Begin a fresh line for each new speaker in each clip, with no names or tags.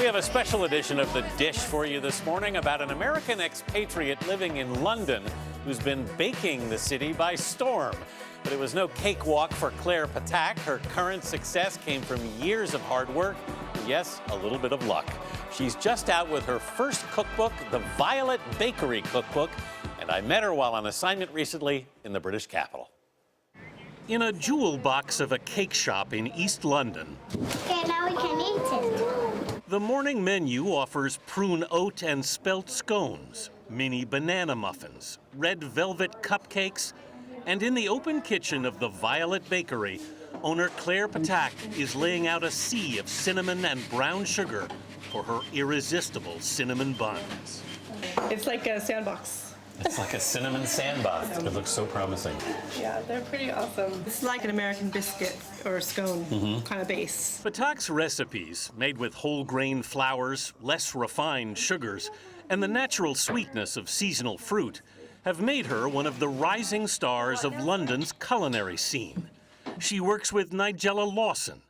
have a special edition of The Dish for you this morning about an American expatriate living in London who's been baking the city by storm. But it was no cakewalk for Claire Ptak. Her current success came from years of hard work and, yes, a little bit of luck. She's just out with her first cookbook, the Violet Bakery Cookbook, and I met her while on assignment recently in the British capital. In a jewel box of a cake shop in East London,
Okay, now we can eat it.
the morning menu offers prune oat and spelt scones, mini banana muffins, red velvet cupcakes, and in the open kitchen of the Violet Bakery, owner Claire Ptak is laying out a sea of cinnamon and brown sugar for her irresistible cinnamon buns.
It's like a sandbox.
It's like a cinnamon sandbox. It looks so promising.
Yeah, they're pretty awesome. It's like an American biscuit or scone kind of base.
Ptak's recipes, made with whole grain flours, less refined sugars, and the natural sweetness of seasonal fruit, have made her one of the rising stars of London's culinary scene. She works with Nigella Lawson.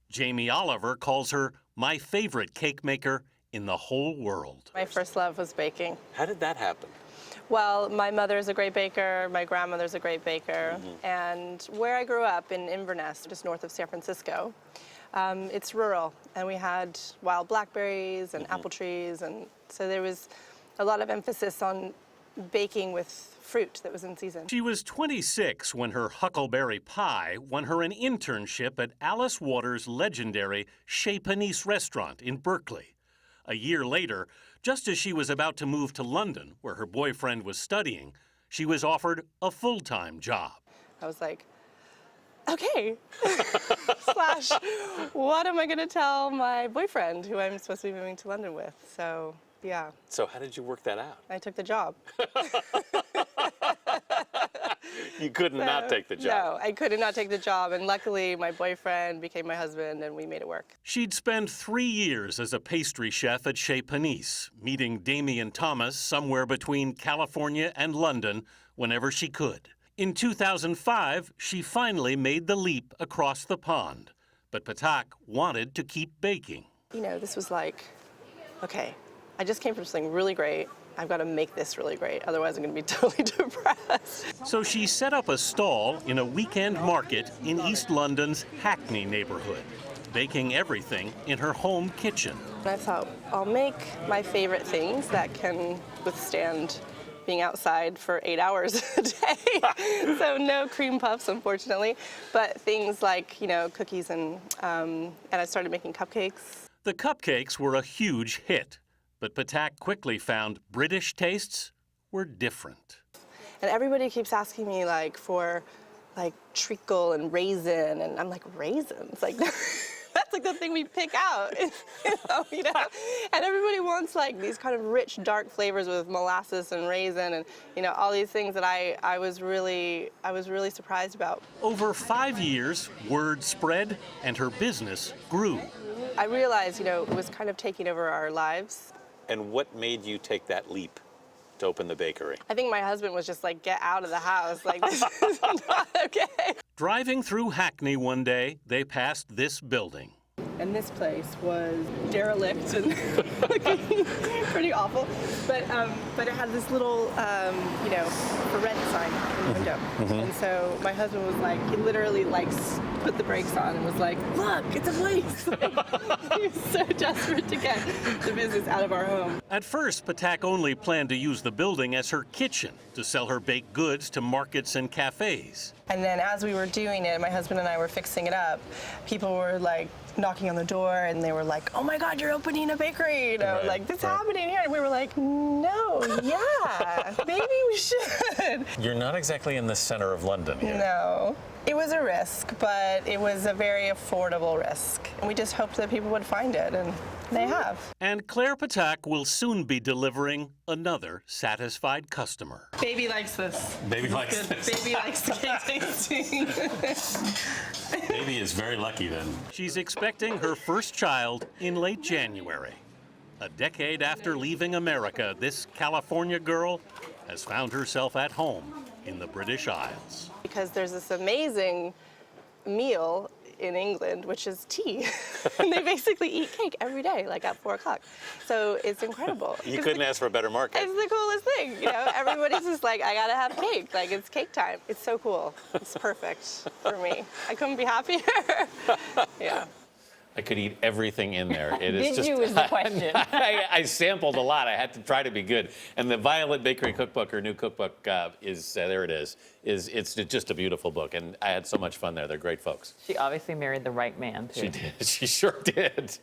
Jamie Oliver calls her my favorite cake maker in the whole world.
My first love was baking.
How did that happen?
Well, my mother's a great baker, my grandmother's a great baker, and where I grew up in Inverness, just north of San Francisco, it's rural, and we had wild blackberries and apple trees, and so there was a lot of emphasis on baking with fruit that was in season.
She was 26 when her huckleberry pie won her an internship at Alice Waters' legendary Chez Panisse restaurant in Berkeley. A year later, just as she was about to move to London, where her boyfriend was studying, she was offered a full-time job.
I was like, okay, slash, what am I gonna tell my boyfriend who I'm supposed to be moving to London with? So, yeah.
So how did you work that out?
I took the job.
You could not take the job.
No, I could not take the job, and luckily my boyfriend became my husband and we made it work.
She'd spend 3 years as a pastry chef at Chez Panisse, meeting Damien Thomas somewhere between California and London whenever she could. In 2005, she finally made the leap across the pond, but Ptak wanted to keep baking.
You know, this was like, okay, I just came from something really great. I've got to make this really great, otherwise I'm going to be totally depressed.
So she set up a stall in a weekend market in East London's Hackney neighborhood, baking everything in her home kitchen.
And I thought, I'll make my favorite things that can withstand being outside for 8 hours a day. So no cream puffs, unfortunately, but things like, you know, cookies and I started making cupcakes.
The cupcakes were a huge hit. But Ptak quickly found British tastes were different.
And everybody keeps asking me for treacle and raisin, and I'm like, raisins? Like, that's like the thing we pick out, you know? And everybody wants these kind of rich, dark flavors with molasses and raisin and, you know, all these things that I was really surprised about.
Over 5 years, word spread and her business grew.
I realized, you know, it was kind of taking over our lives.
And what made you take that leap to open the bakery?
I think my husband was just like, get out of the house. Like, this is not okay.
Driving through Hackney one day, they passed this building.
And this place was derelict and looking pretty awful. But it had this little, you know, for rent sign in the window. And so my husband was like, he literally put the brakes on and was like, look, it's a place. He was so desperate to get the business out of our home.
At first, Ptak only planned to use the building as her kitchen to sell her baked goods to markets and cafes.
And then as we were doing it, my husband and I were fixing it up, people were knocking on the door and they were like, oh my God, you're opening a bakery, you know, this is happening here. And we were like, no, yeah, maybe we should.
You're not exactly in the center of London here.
No. It was a risk, but it was a very affordable risk. And we just hoped that people would find it, and they have.
And Claire Ptak will soon be delivering another satisfied customer.
Baby likes this.
Baby likes
Good.
this.
Baby likes the cake tasting.
Baby is very lucky then.
She's expecting her first child in late January. A decade after leaving America, this California girl has found herself at home in the British Isles.
Because there's this amazing meal in England, which is tea. And they basically eat cake every day, like at 4 o'clock. So it's incredible.
You couldn't ask for a better market.
It's the coolest thing, you know. Everybody's just like, I gotta have cake. Like, it's cake time. It's so cool. It's perfect for me. I couldn't be happier. Yeah.
I could eat everything in there. It is
Did
just,
you is the question.
I sampled a lot. I had to try to be good. And the Violet Bakery Cookbook, her new cookbook, is there. It is. It's just a beautiful book, and I had so much fun there. They're great folks.
She obviously married the right man, too.
She did. She sure did.